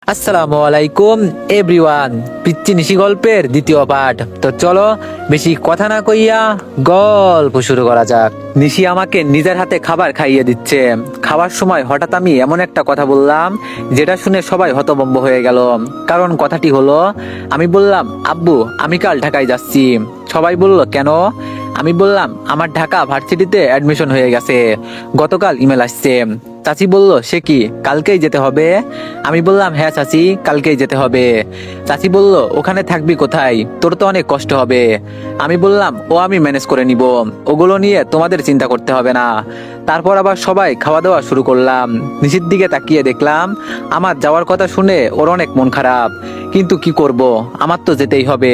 আসসালামু আলাইকুম এভরিওয়ান। পিচ্চি নিশি গল্পের দ্বিতীয় পার্ট। তো চলো বেশি কথা না কইয়া গল্প শুরু করা যাক। নিশি আমাকে নিজের হাতে খাবার খাইয়ে দিচ্ছে। খাওয়ার সময় হঠাৎ আমি এমন একটা কথা বললাম যেটা শুনে সবাই হতভম্ব হয়ে গেল। কারণ কথাটি হলো, আমি বললাম, আব্বু আমি কাল ঢাকায় যাচ্ছি। সবাই বলল কেন? আমি বললাম, আমার ঢাকা ভার্সিটিতে অ্যাডমিশন হয়ে গেছে, গতকাল ইমেল আসছে। চাচি বলল, সে কি কালকেই যেতে হবে? আমি বললাম, হ্যাঁ চাচি কালকেই যেতে হবে। চাচি বলল, ওখানে থাকবি কোথায়? তোর তো অনেক কষ্ট হবে। আমি বললাম, ও আমি ম্যানেজ করে নিব, ওগুলো নিয়ে তোমাদের চিন্তা করতে হবে না। তারপর আবার সবাই খাওয়া দাওয়া শুরু করলাম। নিচের দিকে তাকিয়ে দেখলাম আমার যাওয়ার কথা শুনে ওর অনেক মন খারাপ, কিন্তু কি করব, আমার তো যেতেই হবে।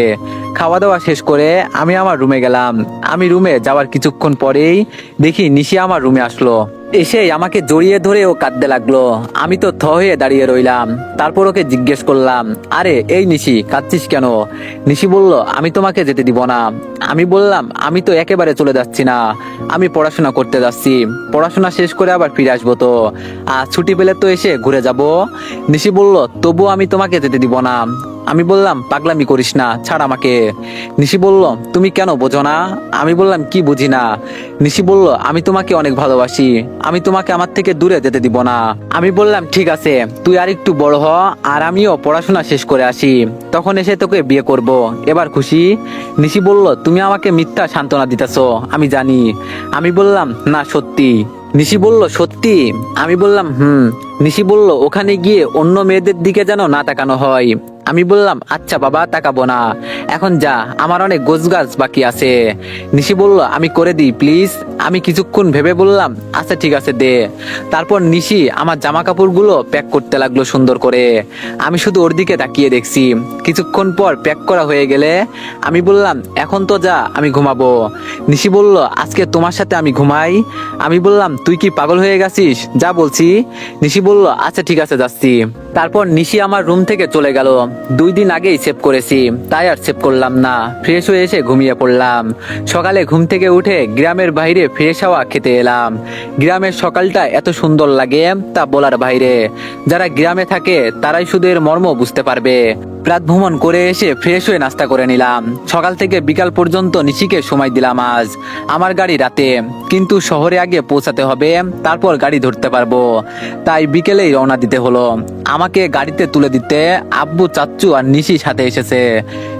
খাওয়া দাওয়া শেষ করে আমি আমার রুমে গেলাম। আমি রুমে যাওয়ার কিছুক্ষণ পরেই দেখি নিশি আমার রুমে আসলো। এসেই আমাকে জড়িয়ে ধরে ও কাঁদতে লাগলো। আমি তো থ হয়ে দাঁড়িয়ে রইলাম। তারপর ওকে জিজ্ঞেস করলাম, আরে এই নিশি কাঁদছিস কেন? নিশি বলল, আমি তোমাকে যেতে দিব না। আমি বললাম, আমি তো একেবারে চলে যাচ্ছি না, আমি পড়াশোনা করতে যাচ্ছি, পড়াশোনা শেষ করে আবার ফিরে আসবো। তো আর ছুটি পেলে তো এসে ঘুরে যাব। নিশি বলল, তবুও আমি তোমাকে যেতে দিব না। আমি বললাম, পাগলামি করিস না, ছাড় আমাকে। নিশি বলল, তুমি কেন বোঝো না? আমি বললাম, কি বুঝি না? নিশি বলল, আমি তোমাকে অনেক ভালোবাসি, আমি তোমাকে আমার থেকে দূরে যেতে দিব না। আমি বললাম, ঠিক আছে, তুই আর একটু বড় হ, আর আমিও পড়াশোনা শেষ করে আসি, তখন এসে তোকে বিয়ে করব। এবার খুশি? নিশি বলল, তুমি আমাকে মিথ্যা সান্ত্বনা দিতেছো, আমি জানি। আমি বললাম, না সত্যি। নিশি বলল, সত্যি? আমি বললাম, হুম। নিশি বলল, ওখানে গিয়ে অন্য মেয়েদের দিকে যেন না তাকানো হয়। আমি বললাম, আচ্ছা বাবা, তাকাবো না, এখন যা, আমার অনেক গোছগাছ বাকি আছে। নিশি বলল, আমি করে দিই প্লিজ। আমি কিছুক্ষণ ভেবে বললাম, আচ্ছা ঠিক আছে দে। তারপর নিশি আমার জামা কাপড়গুলো প্যাক করতে লাগলো সুন্দর করে। আমি শুধু ওর দিকে তাকিয়ে দেখছি। কিছুক্ষণ পর প্যাক করা হয়ে গেলে আমি বললাম, এখন তো যা, আমি ঘুমাবো। নিশি বলল, আজকে তোমার সাথে আমি ঘুমাই? আমি বললাম, তুই কি পাগল হয়ে গেছিস, যা বলছি। নিশি বলল, আচ্ছা ঠিক আছে, যাচ্ছি। তারপর নিশি আমার রুম থেকে চলে গেল। 2 দিন আগেই সেভ করেছি, তাই আর সেভ করলাম না। ফ্রেশ হয়ে এসে ঘুমিয়ে পড়লাম। সকালে ঘুম থেকে উঠে গ্রামের বাইরে ফ্রেশ হাওয়া খেতে এলাম। গ্রামের সকালটা এত সুন্দর লাগে তা বলার বাইরে। যারা গ্রামে থাকে তারাই শুধু এর মর্ম বুঝতে পারবে। প্রাত ভ্রমণ করে এসে ফ্রেশ হয়ে নাস্তা করে নিলাম। সকাল থেকে বিকাল পর্যন্ত নিশিকে সময় দিলাম। আজ আমার গাড়ি রাতে, কিন্তু শহরে আগে পৌঁছাতে হবে, তারপর গাড়ি ধরতে পারবো। তাই বিকেলেই রওনা দিতে হলো। আমাকে গাড়িতে তুলে দিতে আব্বু, চাচ্চু আর নিশি সাথে এসেছে।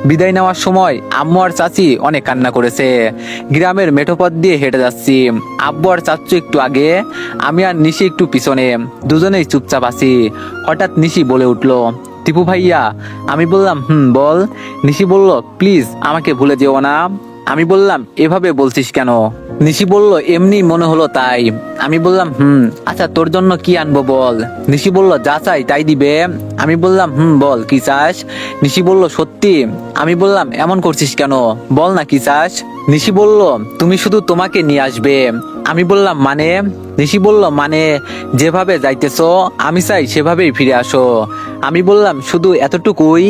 বিদায় নেওয়ার সময় আম্মু আর চাচি অনেক কান্না করেছে। গ্রামের মেঠো পথ দিয়ে হেঁটে যাচ্ছি। আব্বু আর চাচ্চু একটু আগে, আমি আর নিশি একটু পিছনে, দুজনেই চুপচাপ আছি। হঠাৎ নিশি বলে উঠলো, টিপু ভাইয়া। আমি বললাম, বল। নিশি বলল, প্লিজ আমাকে ভুলে যেও না। আমি বললাম, এভাবে বলছিস কেন? নিশি বলল, এমনি মনে হলো তাই। আমি বললাম, আচ্ছা তোর জন্য কি আনবো বল। নিশি বলল, যা চাই তাই দিবে। আমি বললাম, বল কি চাস। নিশি বলল, সত্যি? আমি বললাম, এমন করছিস কেন, বল না কি চাস। নিশি বলল, তুমি শুধু তোমাকে নিয়ে আসবে। আমি বললাম, মানে? নিশি বলল, মানে যেভাবে যাইতেছো আমি চাই সেভাবেই ফিরে আসো। আমি বললাম, শুধু এতটুকুই?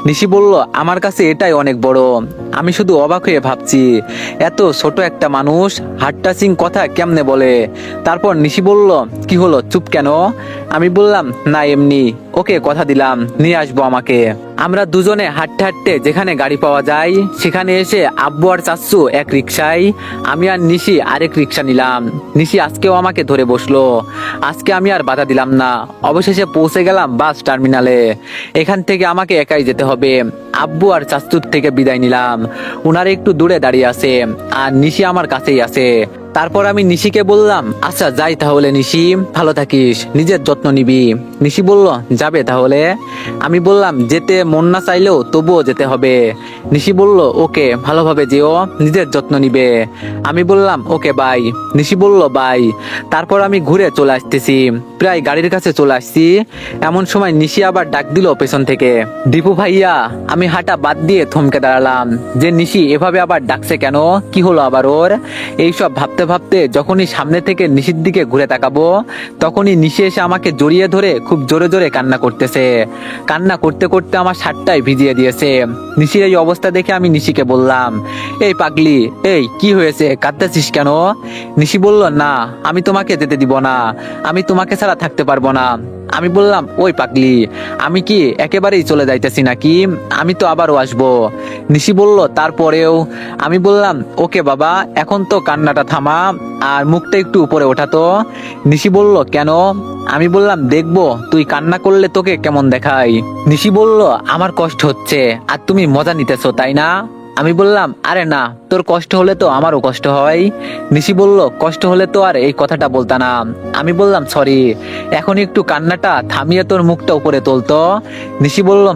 নিশি বলল, আমার কাছে এটাই অনেক বড়। আমি শুধু অবাক হয়ে ভাবছি, এত ছোট একটা মানুষ হার্ট টাচিং কথা কেমনে বলে। তারপর নিশি বলল, কি হলো, চুপ কেন? আমি বললাম, না এমনি, ওকে কথা দিলাম নিয়ে আসবো আমাকে। আমরা দুজনে হাঁটতে হাঁটতে যেখানে গাড়ি পাওয়া যায় সেখানে এসে আব্বু আর চাচ্চু এক রিক্সায়, আমি আর নিশি আরেক রিক্সা নিলাম। নিশি আজকেও আমাকে ধরে বসলো। আজকে আমি আর বাধা দিলাম না। অবশেষে পৌঁছে গেলাম বাস টার্মিনালে। এখান থেকে আমাকে একাই যেতে হবে। আব্বু আর চাচ্চুর থেকে বিদায় নিলাম। উনারা একটু দূরে দাঁড়িয়ে আছে, আর নিশি আমার কাছেই আছে। তারপর আমি নিশিকে বললাম, আচ্ছা যাই তাহলে নিশি, ভালো থাকিস, নিজের যত্ন নিবি। নিশি বলল, যাবে তাহলে? আমি বললাম, যেতে মন না চাইলেও তবুও যেতে হবে। নিশি বলল, ওকে, ভালোভাবে যেও, নিজের যত্ন নিবে। আমি বললাম, ওকে বাই। নিশি বলল, বাই। তারপর আমি ঘুরে চলে আসতেছি, প্রায় গাড়ির কাছে চলে আসছি। এমন সময় নিশি আবার ডাক দিল পেছন থেকে, দীপু ভাইয়া। আমি হাঁটা বাদ দিয়ে থমকে দাঁড়ালাম, যে নিশি এভাবে আবার ডাকছে কেন, কি হলো আবার ওর? এইসব ভাবতে ভাবতে যখনই সামনে থেকে নিশির দিকে ঘুরে তাকাবো, তখনই নিশি এসে আমাকে জড়িয়ে ধরে খুব জোরে জোরে কান্না করতেছে। কান্না করতে করতে আমার শার্টটাই ভিজিয়ে দিয়েছে। নিশির এই অবস্থা দেখে আমি নিশিকে বললাম, এই পাগলি, এই কি হয়েছে, কাঁদতেছিস কেন? নিশি বলল, না আমি তোমাকে যেতে দিব না, আমি তোমাকে ছাড়া থাকতে পারবো না। আমি বললাম, ওই পাগলি, আমি কি একেবারেই চলে যাইতেছি নাকি? আমি তো আবারও আসবো। নিশি বলল, তারপরেও? আমি বললাম, ওকে বাবা, এখন তো কান্নাটা থামা আর মুখটা একটু উপরে ওঠাতো। নিশি বলল, কেন? আমি বললাম, দেখবো তুই কান্না করলে তোকে কেমন দেখাই। নিশি বলল, আমার কষ্ট হচ্ছে আর তুমি মজা নিতেছো, তাই না? আমি বললাম, আরে না, তোর কষ্ট হলে তো আমারও কষ্ট হয়। নিশি বলল, কষ্ট হলে তো আর এই কথাটা বলতা না। আমি বললাম, সরি। এখন একটু কান্নাটা থামিয়ে তোর মুখটা উপরে তুলতো। নিশি বলল,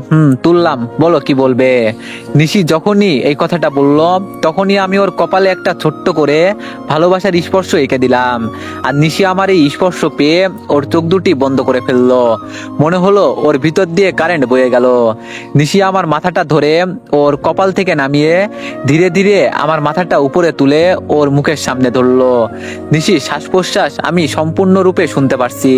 তুললাম, বলো কি বলবে। নিশি যখনই এই কথাটা বলল, তখনই আমি ওর কপালে একটা ছোট্ট করে ভালোবাসার স্পর্শ এঁকে দিলাম। আর নিশি আমার এই স্পর্শ পেয়ে ওর চোখ দুটি বন্ধ করে ফেললো। মনে হলো ওর ভিতর দিয়ে কারেন্ট বয়ে গেল। নিশি আমার মাথাটা ধরে ওর কপাল থেকে নামিয়ে ধীরে ধীরে আমার মাথাটা উপরে তুলে ওর মুখের সামনে ধরলো। নিশির শ্বাস প্রশ্বাস আমি সম্পূর্ণরূপে শুনতে পারছি।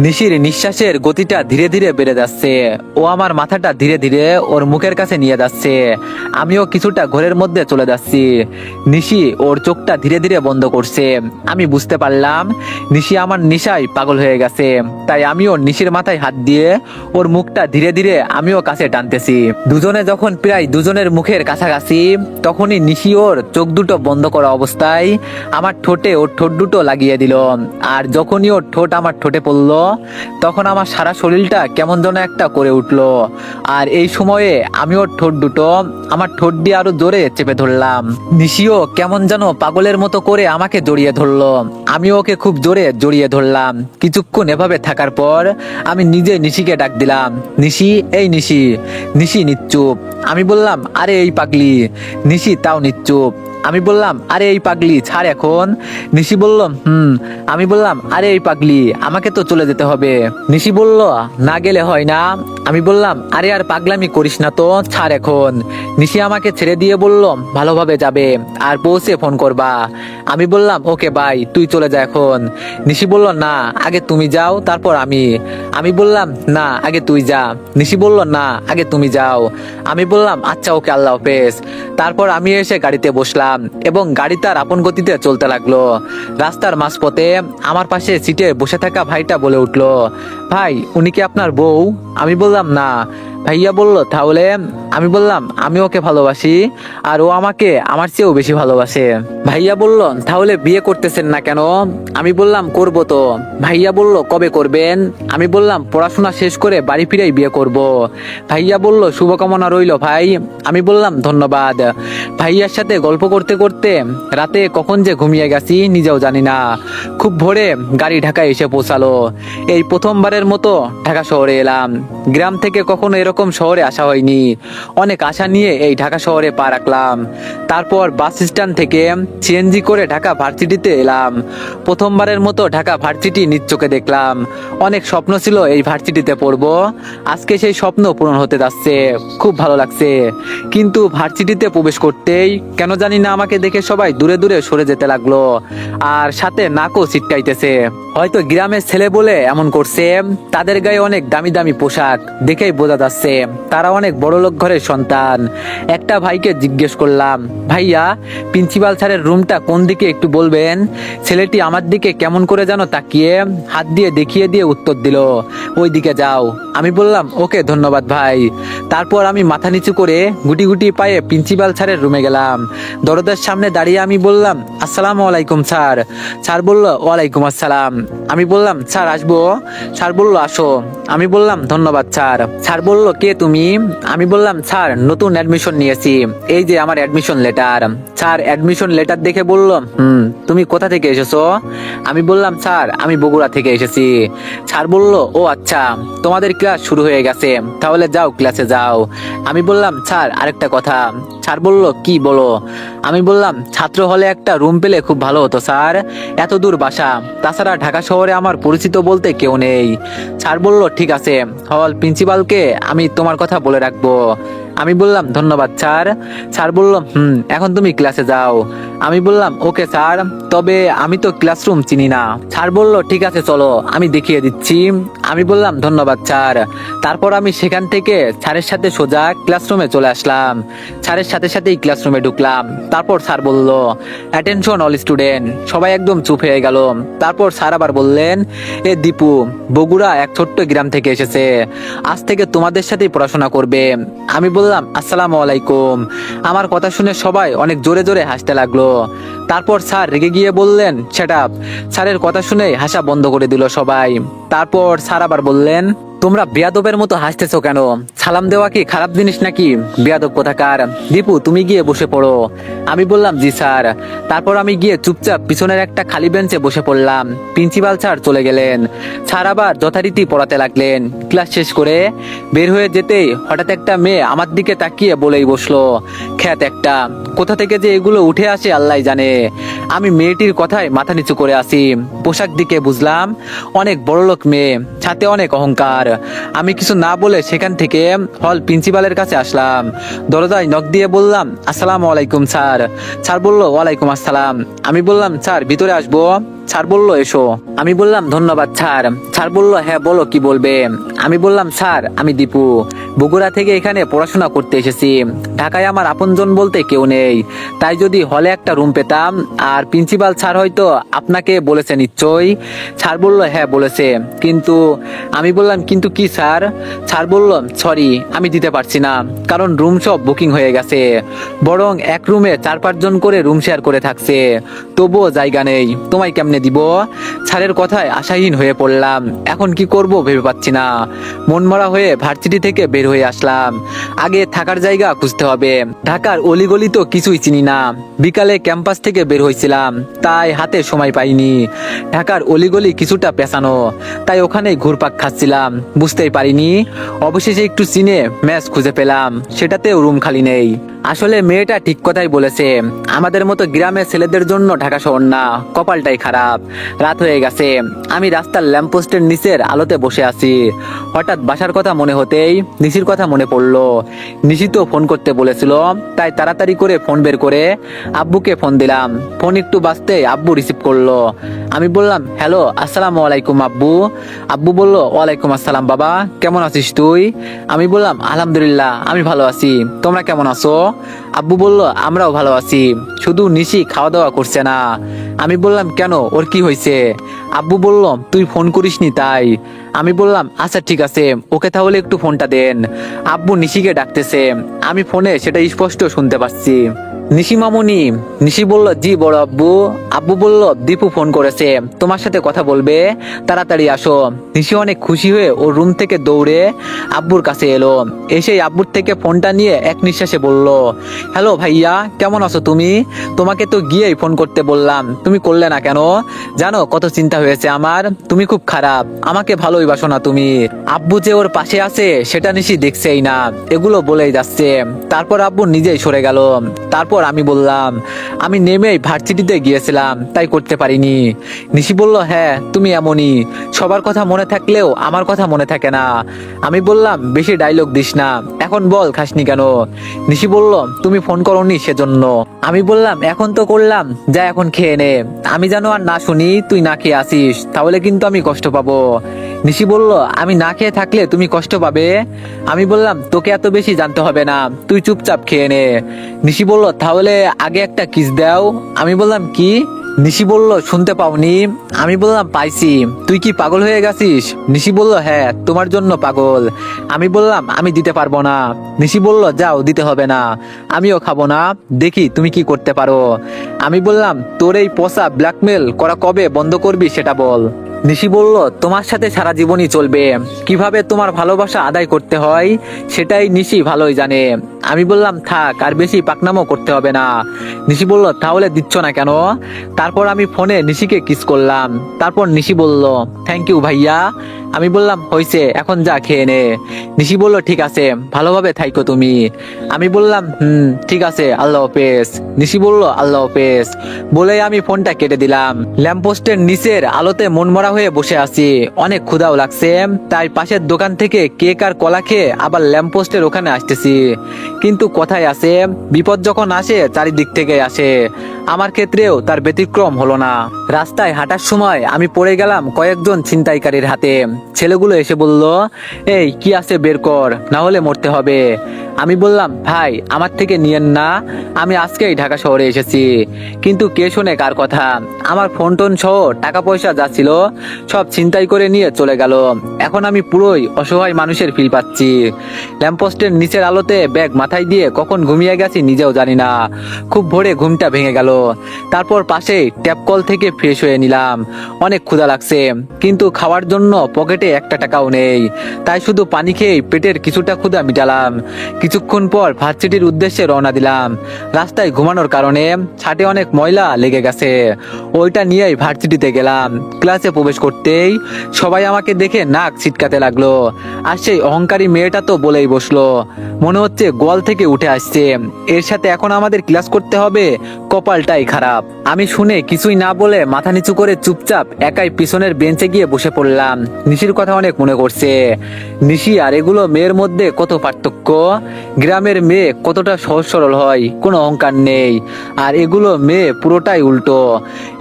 নিশির নিঃশ্বাসের গতিটা ধীরে ধীরে বেড়ে যাচ্ছে। ও আমার মাথাটা ধীরে ধীরে ওর মুখের কাছে নিয়ে যাচ্ছে। আমিও কিছুটা ঘরের মধ্যে চলে যাচ্ছি। নিশি ওর চোখটা ধীরে ধীরে বন্ধ করছে। আমি বুঝতে পারলাম নিশি আমার নেশায় পাগল হয়ে গেছে। তাই আমিও নিশির মাথায় হাত দিয়ে ওর মুখটা ধীরে ধীরে আমিও কাছে টানতেছি। দুজনে যখন প্রায় দুজনের মুখের কাছাকাছি, তখনই নিশি ওর চোখ দুটো বন্ধ করা অবস্থায় আমার ঠোঁটে ওর ঠোঁট দুটো লাগিয়ে দিল। আর যখনই ওর ঠোঁট আমার ঠোঁটে পড়লো, তখন আমার সারা শরীরটা কেমন যেন একটা করে উঠলো। আর এই সময়ে আমি ওর ঠোঁট দুটো আমার ঠোঁট দিয়ে আরো জোরে চেপে ধরলাম। নিশিও কেমন যেন পাগলের মতো করে আমাকে জড়িয়ে ধরলো। আমি ওকে খুব জোরে জড়িয়ে ধরলাম। কিছুক্ষণ এভাবে থাকার পর আমি নিজে নিশিকে ডাক দিলাম, নিশি, এই নিশি। নিশি নিশ্চুপ। আমি বললাম, আরে এই পাগলি। নিশি তাও নিশ্চুপ। আমি বললাম, আরে এই পাগলি, ছাড় এখন। নিশি বলল, আমি বললাম, আরে এই পাগলি, আমাকে তো চলে যেতে হবে। নিশি বলল, না গেলে হয় না। আমি বললাম, আরে আর পাগলামি করিস না তো, ছাড় এখন। নিশি আমাকে ছেড়ে দিয়ে বলল, ভালোভাবে যাবে আর পৌঁছে ফোন করবা। আমি বললাম, ওকে বাই, তুই চলে যা এখন। নিশি বলল, না, আগে তুমি যাও তারপর আমি। আমি বললাম, না, আগে তুই যা। নিশি বলল, না, আগে তুমি যাও। আমি বললাম, আচ্ছা, ওকে, আল্লাহ হাফেজ। তারপর আমি এসে গাড়িতে বসলাম এবং গাড়ি তার আপন গতিতে চলতে লাগলো। রাস্তার মাঝপথে আমার পাশে সিটে বসে থাকা ভাইটা বলে উঠলো, ভাই, উনি কি আপনার বউ? আমি বললাম, না। ভাইয়া বলল, তাহলে? আমি বললাম, আমি ওকে ভালোবাসি আর ও আমাকে আমার চেয়েও বেশি ভালোবাসে। ভাইয়া বলল, তাহলে বিয়ে করতেছেন না কেন? আমি বললাম, করব তো। ভাইয়া বলল, কবে করবেন? আমি বললাম, পড়াশোনা শেষ করে বাড়ি ফিরেই বিয়ে করব। ভাইয়া বলল, শুভকামনা রইল ভাই। আমি বললাম, ধন্যবাদ। ভাইয়ার সাথে গল্প করতে করতে রাতে কখন যে ঘুমিয়ে গেছি নিজেও জানি না। খুব ভোরে গাড়ি ঢাকায় এসে পৌঁছালো। এই প্রথমবারের মতো ঢাকা শহরে এলাম। গ্রাম থেকে কখনো এরকম শহরে আসা হয়নি। অনেক আশা নিয়ে এই ঢাকা শহরে পা রাখলাম। তারপর বাস স্ট্যান্ড থেকে সিএনজি করে ঢাকা ভার্সিটিতে এলাম। প্রথমবারের মতো ঢাকা ভার্সিটি নিজ চোখে দেখলাম। অনেক স্বপ্ন ছিল এই ভার্সিটিতে পড়বো। আজকে সেই স্বপ্ন পূরণ হতে যাচ্ছে। খুব ভালো লাগছে। কিন্তু ভার্সিটিতে প্রবেশ করতেই কেন জানি না আমাকে দেখে সবাই দূরে দূরে সরে যেতে লাগলো। আর সাথে নাকও ছিটকাইতেছে। হয়তো গ্রামের ছেলে বলে এমন করছে। তাদের গায়ে অনেক দামি দামি পোশাক, দেখেই বোঝা যাচ্ছে তারা অনেক বড়লোক ঘরের সন্তান। একটা ভাইকে জিজ্ঞেস করলাম, ভাইয়া, প্রিন্সিপাল স্যারের রুমটা কোন দিকে একটু বলবেন? ছেলেটি আমার দিকে কেমন করে যেন তাকিয়ে হাত দিয়ে দেখিয়ে দিয়ে উত্তর দিল, ওই দিকে যাও। আমি বললাম, ওকে, ধন্যবাদ ভাই। তারপর আমি মাথা নিচু করে গুটি গুটি পায়ে প্রিন্সিপাল স্যারের রুমে গেলাম। দরজার সামনে দাঁড়িয়ে আমি বললাম, আসসালামু আলাইকুম স্যার। স্যার বলল, ওয়ালাইকুম আসসালাম। আমি বললাম, স্যার আসবো? স্যার বলল, আসো। আমি বললাম, ধন্যবাদ স্যার। স্যার বলল, কে তুমি? আমি বললাম, স্যার, নতুন অ্যাডমিশন নিয়েছি, এই যে আমার admission letter. Sir admission letter দেখে বলল, তুমি কোথা থেকে এসেছো? আমি বললাম, স্যার, আমি বগুড়া থেকে এসেছি। স্যার বলল, ও আচ্ছা, তোমাদের ক্লাস শুরু হয়ে গেছে, তাহলে যাও, ক্লাসে যাও। আমি বললাম, স্যার, আরেকটা কথা। স্যার বলল, কি বলো? আমি বললাম, ছাত্র হলে একটা রুম পেলে খুব ভালো হতো স্যার, এত দূর বাসা, তাছাড়া ঢাকা শহরে আমার পরিচিত বলতে কেউ নেই। স্যার বলল, ঠিক আছে, হল প্রিন্সিপালকে আমি তোমার কথা বলে রাখবো। আমি বললাম, ধন্যবাদ স্যার। স্যার বলল, এখন তুমি ক্লাসে যাও। আমি বললাম, ওকে স্যার, তবে আমি তো ক্লাসরুম চিনি না। স্যার বলল, ঠিক আছে, চলো, আমি দেখিয়ে দিচ্ছি। আমি বললাম, ধন্যবাদ স্যার। তারপর আমি সেখান থেকে স্যারের সাথে সোজা ক্লাসরুমে চলে আসলাম। স্যারের সাথে সাথেই ক্লাসরুমে ঢুকলাম। তারপর স্যার বলল, অ্যাটেনশন অল স্টুডেন্ট। সবাই একদম চুপ হয়ে গেল। তারপর স্যার আবার বললেন, এ দীপু বগুড়া এক ছোট্ট গ্রাম থেকে এসেছে, আজ থেকে তোমাদের সাথেই পড়াশোনা করবে। আমি বললাম, আসসালামু আলাইকুম। আমার কথা শুনে সবাই অনেক জোরে জোরে হাসতে লাগলো। তারপর স্যার রেগে গিয়ে বললেন, শাট আপ। স্যারের কথা শুনে হাসা বন্ধ করে দিল সবাই। তারপর স্যার আবার বললেন, তোমরা বেয়াদবের মতো হাসতেছো কেন? সালাম দেওয়া কি খারাপ জিনিস নাকি? বেয়াদব কোথাকার। দীপু তুমি গিয়ে বসে পড়ো। আমি বললাম, জি স্যার। তারপর আমি গিয়ে চুপচাপ পিছনের একটা খালি বেঞ্চে বসে পড়লাম। প্রিন্সিপাল স্যার চলে গেলেন। স্যার আবার যথারীতি পড়াতে লাগলেন। ক্লাস শেষ করে বের হয়ে যেতেই হঠাৎ একটা মেয়ে আমার দিকে তাকিয়ে বলেই বসলো, খ্যাত একটা। কোথা থেকে যে এগুলো উঠে আসে আল্লাহ জানে। আমি মেয়েটির কথায় মাথা নিচু করে আসি। পোশাক দিকে বুঝলাম অনেক বড়লোক মেয়ে, সাথে অনেক অহংকার। আমি কিছু না বলে সেখান থেকে হল প্রিন্সিপালের কাছে আসলাম। দরজায় নক দিয়ে বললাম, আসসালামু আলাইকুম স্যার। স্যার বলল, ওয়ালাইকুম আসসালাম। আমি বললাম, স্যার ভিতরে আসবো? স্যার বলল, এসো। আমি বললাম, ধন্যবাদ স্যার। স্যার বলল, হ্যাঁ বলো কি বলবে। আমি বললাম, স্যার আমি দীপু, বগুড়া থেকে এখানে পড়াশোনা করতে এসেছি। ঢাকায় আমার আপনজন বলতে কেউ নেই, তাই যদি হলে একটা রুম পেতাম। আর প্রিন্সিপাল স্যার হয়তো আপনাকে বলেছে নিশ্চয়ই। স্যার বলল, হ্যাঁ বলেছে। কিন্তু আমি বললাম, কিন্তু কি স্যার? স্যার বলল, সরি আমি দিতে পারছি না, কারণ রুম সব বুকিং হয়ে গেছে। বরং এক রুমে 4-5 জন করে রুম শেয়ার করে থাকছে, তবুও জায়গা নেই। তোমায় কেমনে দিব? স্যারের কথায় আশাহীন হয়ে পড়লাম। এখন কি করব ভেবে পাচ্ছি না। মনমরা হয়ে ভার্সিটি থেকে বের হয়ে আসলাম। আগে থাকার জায়গা খুঁজতে হবে। ঢাকার অলিগলি তো কিছুই চিনি না। বিকালে ক্যাম্পাস থেকে বের হয়েছিলাম, তাই হাতে সময় পাইনি। ঢাকার অলিগলি কিছুটা পেছানো, তাই ওখানেই ঘুরপাক খাচ্ছিলাম। বুঝতেই পারিনি, অবশেষে একটু চিনে ম্যাচ খুঁজে পেলাম, সেটাতেও রুম খালি নেই। আসলে মেয়েটা ঠিক কথাই বলেছে, আমাদের মতো গ্রামের ছেলেদের জন্য ঢাকা শহর না, কপালটাই খারাপ। রাত হয়ে গেছে। আমি রাস্তার ল্যাম্পপোস্টের নিচের আলোতে বসে আছি। হঠাৎ বাসার কথা মনে হতেই নিশির কথা মনে পড়লো। নিশি তো ফোন করতে বলেছিল, তাই তাড়াতাড়ি করে ফোন বের করে আব্বুকে ফোন দিলাম। ফোন একটু বাজতে আব্বু রিসিভ করলো। আমি বললাম, হ্যালো আসসালামু আলাইকুম আব্বু। আব্বু বলল, ওয়ালাইকুম আসসালাম বাবা, কেমন আছিস তুই? আমি বললাম, আলহামদুলিল্লাহ আমি ভালো আছি, তোমরা কেমন আছো? আব্বু বলল, আমরাও ভালো আছি, শুধু নিশি খাওয়া দাওয়া করছে না। আমি বললাম, কেন, ওর কি হয়েছে? আব্বু বলল, তুই ফোন করিসনি তাই। আমি বললাম, আচ্ছা ঠিক আছে, ওকে তাহলে একটু ফোনটা দেন। আব্বু নিশিকে ডাকতেছে, আমি ফোনে সেটা স্পষ্ট শুনতে পাচ্ছি। নিশি মামুনি। নিশি বলল, জি বড় আব্বু। আব্বু বলল, দীপু ফোন করেছে, তোমার সাথে কথা বলবে, তাড়াতাড়ি আসো। নিশি অনেক খুশি হয়ে ওর রুম থেকে দৌড়ে আব্বুর কাছে এলো। এসেই আব্বুর থেকে ফোনটা নিয়ে এক নিঃশ্বাসে বলল, হ্যালো ভাইয়া, কেমন আছো তুমি? তোমাকে তো গিয়েই ফোন করতে বললাম, তুমি করলে না কেন? জানো কত চিন্তা হয়েছে আমার, তুমি খুব খারাপ, আমাকে ভালোই বাসো না তুমি। আব্বু যে ওর পাশে আছে সেটা নিশি দেখছেই না, এগুলো বলেই যাচ্ছে। তারপর আব্বু নিজেই সরে গেল। তারপর আমি বললাম, আমি নেমেই ভার্সিটিতে গিয়েছিলাম, তাই করতে পারিনি। নিশি বলল, হ্যাঁ তুমি এমনই, সবার কথা মনে থাকলেও আমার কথা মনে থাকে না। আমি বললাম, বেশি ডায়লগ দিস না, এখন বল খাসনি কেন? নিশি বলল, তুমি ফোন করোনি সেজন্য। আমি বললাম, এখন তো করলাম, যা এখন খেয়ে নে। আমি যেন আর না শুনি তুই না খেয়ে আসিস, তাহলে কিন্তু আমি কষ্ট পাবো। নিশি বলল, আমি না খেয়ে থাকলে তুমি কষ্ট পাবে? আমি বললাম, তোকে এত বেশি জানতে হবে না, তুই চুপচাপ খেয়ে নে। নিশি বলল, তাহলে আগে একটা কিস দাও। আমি বললাম, কি? নিশি বলল, শুনতে পাওনি? আমি বললাম, পাইছি। তুই কি পাগল হয়ে গেছিস? নিশি বলল, হ্যাঁ তোমার জন্য পাগল। আমি বললাম, আমি দিতে পারবো না। নিশি বলল, যাও, দিতে হবে না, আমিও খাবো না, দেখি তুমি কি করতে পারো। আমি বললাম, তোর এই পচা ব্ল্যাকমেল করা কবে বন্ধ করবি সেটা বল। নিশি বলল, তোমার সাথে সারা জীবনই চলবে, কিভাবে তোমার ভালোবাসা আদায় করতে হয় সেটাই নিশি ভালোই জানে। আমি বললাম, থাক, আর বেশি পাকনামো করতে হবে না। নিশি বলল, তাহলে দিচ্ছ না কেন? তারপর আমি ফোনে নিশিকে কিস করলাম। তারপর নিশি বলল, থ্যাংক ইউ ভাইয়া। আমি বললাম, হয়েছে, এখন যা খেয়ে নে। নিশি বলল, ঠিক আছে, ভালোভাবে থাইকো তুমি। আমি বললাম, ঠিক আছে, আল্লাহ হাফেজ। নিশি বলল, আল্লাহ হাফেজ বলে আমি ফোনটা কেটে দিলাম। ল্যাম্পপোস্টের নিচের আলোতে মনমরা হয়ে বসে আছি, অনেক ক্ষুধাও লাগছে, তাই পাশের দোকান থেকে কেক আর কলা খেয়ে আবার ল্যাম্পপোস্টের ওখানে আসতেছি। কিন্তু কথায় আছে, বিপদ যখন আসে চারিদিক থেকে আসে। আমার ক্ষেত্রেও তার ব্যতিক্রম হলো না। রাস্তায় হাঁটার সময় আমি পড়ে গেলাম কয়েকজন ছিনতাইকারীর হাতে। ছেলেগুলো এসে বলল, এই কি আছে বের কর, না হলে মরতে হবে। আমি বললাম, ভাই আমার থেকে নিয়েন না, আমি আজকেই ঢাকা শহরে এসেছি। কিন্তু কে শোনে কার কথা, আমার ফোন টোন সহ টাকা পয়সা যা ছিল সব ছিনতাই করে নিয়ে চলে গেল। এখন আমি পুরোই অসহায় মানুষের ফিল পাচ্ছি। ল্যাম্পপোস্টের নিচের আলোতে ব্যাগ মাথায় দিয়ে কখন ঘুমিয়ে গেছি নিজেও জানি না। খুব ভোরে ঘুমটা ভেঙে গেল। তারপর পাশে ট্যাপ কল থেকে ফ্রেশ হয়ে নিলাম। অনেক ক্ষুধা লাগছে, কিন্তু খাওয়ার জন্য পকেটে একটা টাকাও নেই। তাই শুধু পানি খেয়ে পেটের কিছুটা ক্ষুধা মিটালাম। কিছুক্ষণ পর ভার্সিটির উদ্দেশ্যে রওনা দিলাম। রাস্তায় ঘুমানোর কারণে ছাটে অনেক ময়লা লেগে গেছে। ওইটা নিয়েই ভার্সিটিতে গেলাম। ক্লাসে প্রবেশ করতেই সবাই আমাকে দেখে নাক ছিটকাতে লাগলো। আর সেই অহংকারী মেয়েটা তো বলেই বসলো, মনে হচ্ছে গোয়াল থেকে উঠে আসছে, এর সাথে এখন আমাদের ক্লাস করতে হবে, কপালটাই খারাপ। আমি শুনে কিছুই না বলে মাথা নিচু করে চুপচাপ একাই পিছনের বেঞ্চে গিয়ে বসে পড়লাম। নিশির কথা অনেক মনে করছে। নিশি আর এগুলো মেয়ের মধ্যে কত পার্থক্য। গ্রামের মেয়ে কতটা সহজ সরল হয়, কোনো অহংকার নেই। আর এগুলো মেয়ে পুরোটাই উল্টো।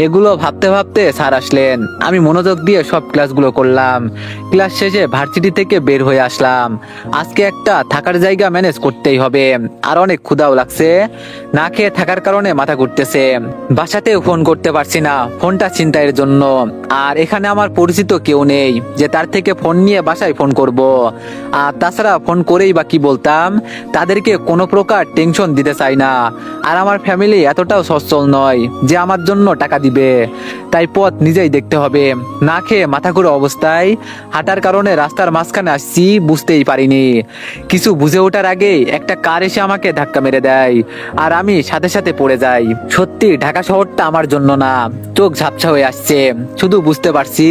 এগুলো ভাবতে ভাবতে স্যার আসলেন। আমি মনোযোগ দিয়ে সব ক্লাসগুলো করলাম। ক্লাস শেষে ভার্সিটি থেকে বের হয়ে আসলাম। আজকে একটা থাকার জায়গা ম্যানেজ করতেই হবে। আর অনেক ক্ষুধাও লাগছে, না খেয়ে থাকার কারণে মাথা ঘুরতেছে। বাসাতেও ফোন করতে পারছি না, ফোনটা ছিনতাইয়ের জন্য। আর এখানে আমার পরিচিত কেউ নেই যে তার থেকে ফোন নিয়ে বাসায় ফোন করব। আর তাছাড়া ফোন করেই বা কি বলতাম, তাদেরকে কোনো প্রকার টেনশন দিতে চাই না। আর আমার ফ্যামিলি এতটাও সচ্ছল নয় যে আমার জন্য টাকা দিবে। তাই পথ নিজেই দেখতে হবে। না খেয়ে মাথা ঘুরে অবস্থায় হাঁটার কারণে রাস্তার মাঝখানে আসছি, বুঝতেই পারিনি। কিছু বুঝে ওঠার আগে একটা কার এসে আমাকে ধাক্কা মেরে দেয়। আর আমি সাথে সাথে পড়ে যাই। সত্যি ঢাকা শহরটা আমার জন্য না। চোখ ঝাপসা হয়ে আসছে। শুধু বুঝতে পারছি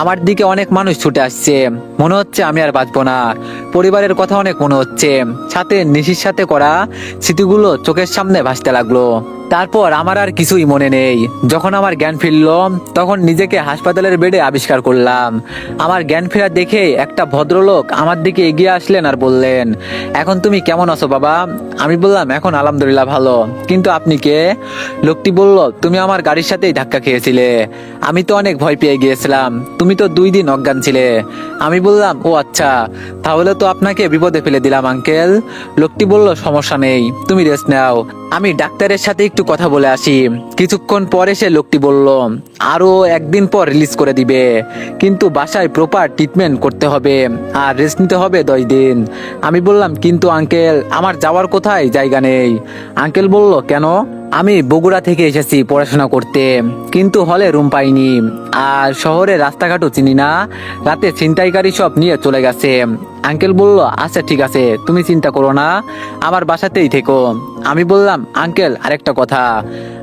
আমার দিকে অনেক মানুষ ছুটে আসছে। মনে হচ্ছে আমি আর বাঁচবো না। পরিবারের কথা অনেক মনে হচ্ছে। সাথে নিশির সাথে করা স্মৃতিগুলো চোখের সামনে ভাসতে লাগলো। তারপর আমার আর কিছুই মনে নেই। যখন আমার জ্ঞান ফিরল, তখন নিজেকে হাসপাতালের বেডে আবিষ্কার করলাম। আমার জ্ঞান ফেরা দেখে একটা ভদ্রলোক আমার দিকে এগিয়ে আসলেন আর বললেন, এখন তুমি কেমন আছো বাবা? আমি বললাম, এখন আলহামদুলিল্লাহ ভালো। কিন্তু আপনি কে? লোকটি বলল, তুমি আমার গাড়ির সাথেই ধাক্কা খেয়েছিলে। আমি তো অনেক ভয় পেয়ে গিয়েছিলাম, তুমি তো 2 দিন অজ্ঞান ছিলে। আমি বললাম, ও আচ্ছা, তাহলে তো আপনাকে বিপদে ফেলে দিলাম আঙ্কেল। লোকটি বলল, সমস্যা নেই, তুমি রেস্ট নাও, আমি ডাক্তারের সাথে একটু কথা বলে আসি। কিছুক্ষণ পরে সে লোকটি বলল, আরো 1 দিন পর রিলিজ করে দিবে, কিন্তু বাসায় প্রপার ট্রিটমেন্ট করতে হবে আর রেস্ট নিতে হবে 10 দিন। আমি বললাম, কিন্তু আঙ্কেল আমার যাওয়ার কোথায় জায়গা নেই। আঙ্কেল বলল, কেন? আমি বগুড়া থেকে এসেছি পড়াশোনা করতে, কিন্তু হলে রুম পাইনি। আর শহরে রাস্তাঘাটও চিনি না, রাতে ছিনতাইকারী সব নিয়ে চলে গেছে। আঙ্কেল বলল, আচ্ছা ঠিক আছে, তুমি চিন্তা করো না, আমার বাসাতেই থেকো। আমি বললাম, আঙ্কেল আরেকটা কথা।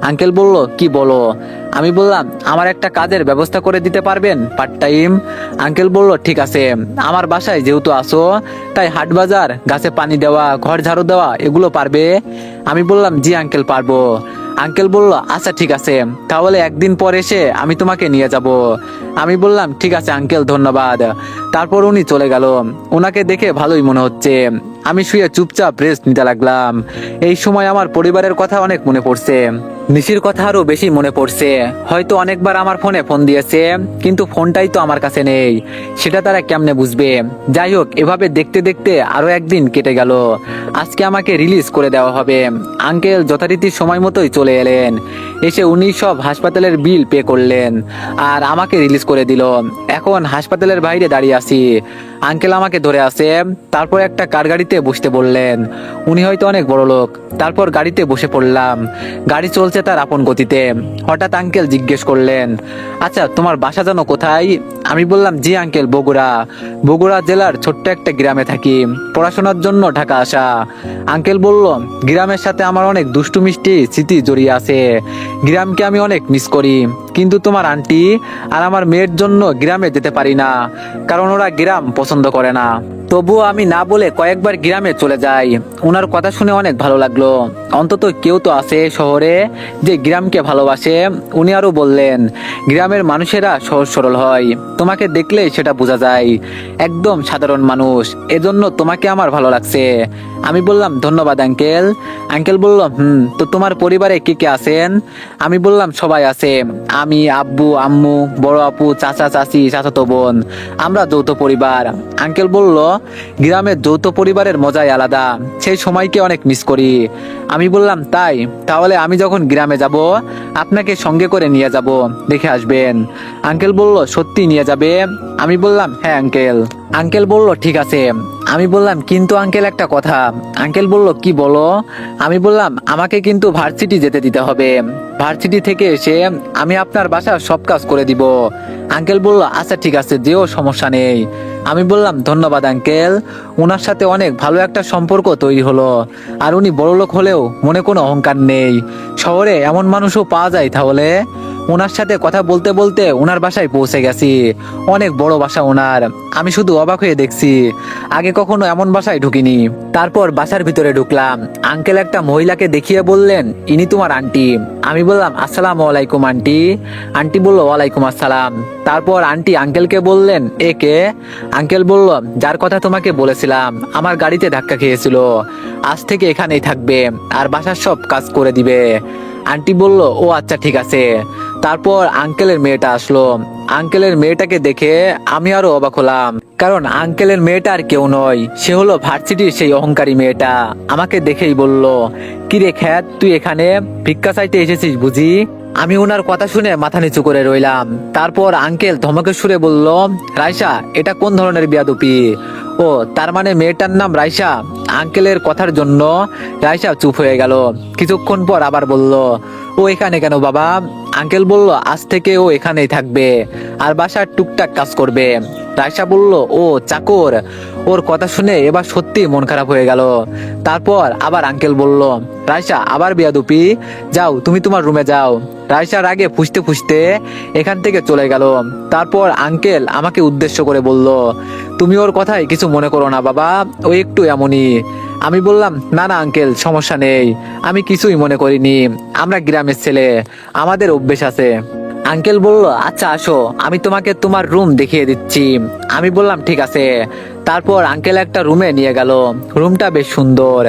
আঙ্কেল বলল, কি বলো? আমি বললাম, আমার একটা কাজের ব্যবস্থা করে দিতে পারবেন পার্ট টাইম? আঙ্কেল বলল, ঠিক আছে, আমার বাসায় যেহেতু আসো, তাই হাট বাজার, গাছে পানি দেওয়া, ঘর ঝাড়ু দেওয়া এগুলো পারবে? আমি বললাম, জি আঙ্কেল পারবো। আঙ্কেল বলল, আচ্ছা ঠিক আছে, তাহলে 1 দিন পর এসে আমি তোমাকে নিয়ে যাব। আমি বললাম, ঠিক আছে আঙ্কেল, ধন্যবাদ। তারপর উনি চলে গেল। ওনাকে দেখে ভালোই মনে হচ্ছে। আমি শুয়ে চুপচাপ রেস্ট নিতে লাগলাম। এই সময় আমার পরিবারের কথা অনেক মনে পড়ছে। নিশির কথা আরো বেশি মনে পড়ছে। হয়তো অনেকবার আমার ফোনে ফোন দিয়েছে, কিন্তু ফোনটাই তো আমার কাছে নেই। সেটা তারা কেমনে বুঝবে? যাই হোক, এভাবে দেখতে দেখতে আরো 1 দিন কেটে গেল। আজকে আমাকে রিলিজ করে দেওয়া হবে। আঙ্কেল যথারীতি সময় মতোই চলে এলেন। এসে উনি সব হাসপাতালের বিল পে করলেন আর আমাকে রিলিজ করে দিল। এখন হাসপাতালের বাইরে দাঁড়িয়ে আছি। আঙ্কেল আমাকে ধরে আছে। তারপর একটা কার গাড়িতে বসতে বললেন। উনি হয়তো অনেক বড় লোক। তারপর গাড়িতে বসে পড়লাম। গাড়ি চলছে তার আপন গতিতে। হঠাৎ আঙ্কেল জিজ্ঞেস করলেন, আচ্ছা তোমার বাসা জানো কোথায়? আমি বললাম, জি আঙ্কেল, বগুড়া। বগুড়া জেলার ছোট্ট একটা গ্রামে থাকি, পড়াশোনার জন্য ঢাকা আসা। আঙ্কেল বলল, গ্রামের সাথে আমার অনেক দুষ্টু মিষ্টি স্মৃতি জড়িয়ে আছে। গ্রামকে আমি অনেক মিস করি, কিন্তু তোমার আন্টি আর আমার মেয়ের জন্য গ্রামে যেতে পারি না, কারণ ওরা গ্রাম পছন্দ করে না। তবুও আমি না বলে কয়েকবার গ্রামে চলে যাই। ওনার কথা শুনে অনেক ভালো লাগলো। অন্তত কেউ তো আছে শহরে যে গ্রামকে ভালোবাসে। উনি আরো বললেন, গ্রামের মানুষেরা সহজ সরল হয়, তোমাকে দেখলেই সেটা বোঝা যায়, একদম সাধারণ মানুষ, এজন্য তোমাকে আমার ভালো লাগছে। আমি বললাম, ধন্যবাদ আঙ্কেল। আঙ্কেল বলল, তো তোমার পরিবারে কে কে আছেন? আমি বললাম, সবাই আছে, আমি, আব্বু, আম্মু, বড় আপু, চাচা, চাচি, চাচাতো বোন, আমরা যৌথ পরিবার। আঙ্কেল বলল, গ্রামের যৌথ পরিবারের মজাই আলাদা, সেই সময়কে অনেক মিস করি। আমি বললাম, তাই? তাহলে আমি যখন গ্রামে যাব আপনাকে সঙ্গে করে নিয়ে যাব, দেখে আসবেন। আঙ্কেল বলল, সত্যি নিয়ে যাবে? আমি বললাম, হ্যাঁ আঙ্কেল। আঙ্কেল বলল, ঠিক আছে। আমি বললাম, কিন্তু আঙ্কেল একটা কথা। আঙ্কেল বলল, কি বলো? আমি বললাম, আমাকে কিন্তু ভার্সিটি যেতে দিতে হবে। ভার্সিটি থেকে এসে আমি আপনার বাসার সব কাজ করে দিব। আঙ্কেল বলল, আচ্ছা ঠিক আছে, যেও, সমস্যা নেই। আমি বললাম, ধন্যবাদ আঙ্কেল। ওনার সাথে অনেক ভালো একটা সম্পর্ক তৈরি হলো। আর উনি বড়লোক হলেও মনে কোনো অহংকার নেই। শহরে এমন মানুষও পাওয়া যায় তাহলে। ওনার সাথে কথা বলতে বলতে ওনার বাসায় পৌঁছে গেছি। অনেক বড় বাসা ওনার, আমি শুধু অবাক হয়ে দেখছি, আগে কখনো এমন বাসায় ঢুকিনি। তারপর বাসার ভিতরে ঢুকলাম। আঙ্কেল একটা মহিলাকে দেখিয়ে বললেন, ইনি তোমার আন্টি। আমি বললাম, আসসালামু আলাইকুম আন্টি। আন্টি বলল, ওয়ালাইকুম আসসালাম। তারপর আন্টি আঙ্কেলকে বললেন, এ কে? আঙ্কেল বলল, যার কথা তোমাকে বলেছিলাম, আমার গাড়িতে ধাক্কা খেয়েছিল, আজ থেকে এখানেই থাকবে আর বাসার সব কাজ করে দিবে। আন্টি বলল, ও আচ্ছা ঠিক আছে। তারপর আঙ্কেলের মেয়েটা আসলো। আঙ্কেলের মেয়েটাকে দেখে আমি আরো অবাক হলাম, কারণ আঙ্কেলের মেয়েটা আর কেউ নয়, সে হলো ভার্সিটির সেই অহংকারী মেয়েটা। আমাকে দেখেই বলল, কিরে খ্যাত, তুই এখানে ভিক্ষা চাইতে এসেছিস বুঝি? আমি ওনার কথা শুনে মাথা নিচু করে রইলাম। তারপর আঙ্কেল ধমকের সুরে বলল, রাইসা, এটা কোন ধরনের বেয়াদবি? ও, তার মানে মেয়েটার নাম রাইসা? আঙ্কেলের কথার জন্য রাইসা চুপ হয়ে গেল। কিছুক্ষণ পর আবার বলল, ও এখানে কেন বাবা? আঙ্কেল বলল, আজ থেকে ও এখানেই থাকবে আর বাসার টুকটাক কাজ করবে। রাইসা বলল, ও চাকর? ওর কথা শুনে এবার সত্যি মন খারাপ হয়ে গেল। তারপর আবার আঙ্কেল বলল, রাইসা, আবার বেয়াদবি, যাও তুমি তোমার রুমে যাও। রাইসার আগে ফুসতে ফুসতে এখান থেকে চলে গেল। তারপর আঙ্কেল আমাকে উদ্দেশ্য করে বলল, তুমি ওর কথায় কিছু মনে করো না বাবা, ও একটু এমনই। আমি বললাম, না না আঙ্কেল, সমস্যা নেই, আমি কিছুই মনে করিনি, আমরা গ্রামের ছেলে, আমাদের অভ্যেস আছে। আঙ্কেল বলল, আচ্ছা আসো, আমি তোমাকে তোমার রুম দেখিয়ে দিচ্ছি। আমি বললাম, ঠিক আছে। তারপর আঙ্কেল একটা রুমে নিয়ে গেল। রুমটা বেশ সুন্দর,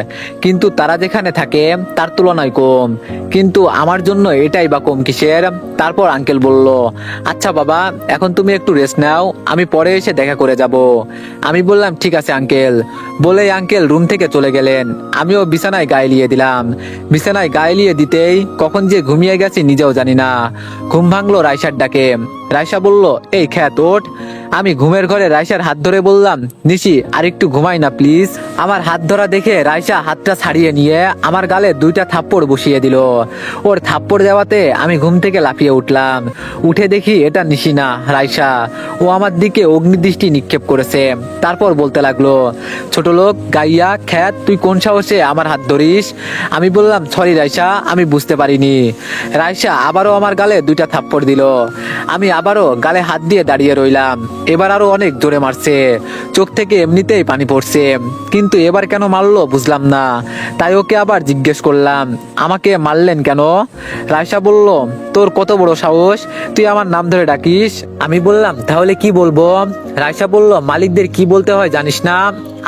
কিন্তু তারা যেখানে থাকে তার তুলনায় কম। কিন্তু আমার জন্য এটাই বা কম কিসের? তারপর আঙ্কেল বলল, আচ্ছা বাবা, এখন তুমি একটু রেস্ট নাও, আমি পরে এসে দেখা করে যাব। আমি বললাম, ঠিক আছে আঙ্কেল। বলেই আঙ্কেল রুম থেকে চলে গেলেন। আমিও বিছানায় গায়ে লিয়ে দিলাম। বিছানায় গায়ে লিয়ে দিতেই কখন যে ঘুমিয়ে গেছি নিজেও জানি না। ঘুম ভাঙলো রাইসার ডাকে। রাইসা বলল, এই খ্যাত ওঠ। আমি ঘুমের ঘরে রাইসার হাত ধরে বললাম, নিশি, আর একটু ঘুমাই না প্লিজ? আমার হাত ধরা দেখে রাইসা হাতটা ছাড়িয়ে নিয়ে আমার গালে 2টা থাপ্পড় বসিয়ে দিল। ওর থাপ্পড় দেওয়াতে আমি ঘুম থেকে লাফিয়ে উঠলাম। উঠে দেখি এটা নিশি না, রাইসা। ও আমার দিকে অগ্নিদৃষ্টি নিক্ষেপ করেছে। তারপর বলতে লাগলো, ছোট লোক, গাইয়া, খ্যাত, তুই কোন সাহসে আমার হাত ধরিস? আমি বললাম, সরি রাইসা, আমি বুঝতে পারিনি। রাইসা আবারও আমার গালে 2টা থাপ্পড় দিল। আমি আবারও গালে হাত দিয়ে দাঁড়িয়ে রইলাম। এবার আরো অনেক জোরে মারছে, চোখ থেকে এমনিতেই পানি পড়ছে, কিন্তু এবার কেন মারলো বুঝলাম না। তাই ওকে আবার জিজ্ঞেস করলাম, আমাকে মারলেন কেন? রাইসা বলল, তোর কত বড় সাহস, তুই আমার নাম ধরে ডাকিস? আমি বললাম, তাহলে কি বলবো? রাইসা বলল, মালিকদের কি বলতে হয় জানিস না?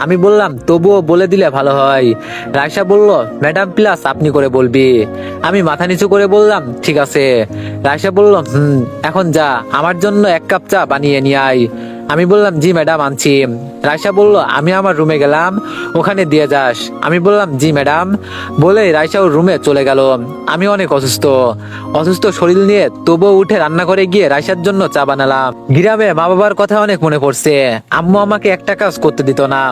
আমি বললাম, তবুও বলে দিলে ভালো হয়। রাইসা বলল, ম্যাডাম প্লাস আপনি করে বলবি। আমি মাথা নিচু করে বললাম, ঠিক আছে। রাইসা বলল, এখন যা, আমার জন্য 1 কাপ চা বানিয়ে নিয়ে আয়। আমি বললাম, জি ম্যাডাম, আনছি। রাইসা বলল, আমি আমার রুমে গেলাম, ওখানে দিয়ে যাস। আমি বললাম, জি ম্যাডাম। বলে রাইসা ওর রুমে চলে গেল। আমি অনেক অসুস্থ অসুস্থ শরীর নিয়ে তবুও উঠে রান্না করে গিয়ে রাইসার জন্য চা বানালাম। গ্রামে মা বাবার কথা অনেক মনে পড়ছে। আম্মু আমাকে একটা কাজ করতে দিত না,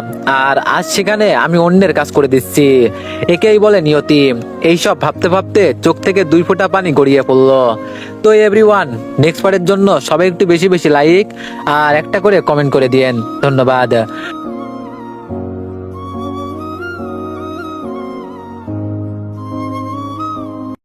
আর আজ সেখানে আমি অন্যের কাজ করে দিচ্ছি। একেই বলে নিয়তি। এইসব ভাবতে ভাবতে চোখ থেকে 2 ফোঁটা পানি গড়িয়ে পড়লো। তো এভরিওয়ান, নেক্সট পার্টের জন্য সবাই একটু বেশি বেশি লাইক আর একটা করে কমেন্ট করে দিয়েন। ধন্যবাদ।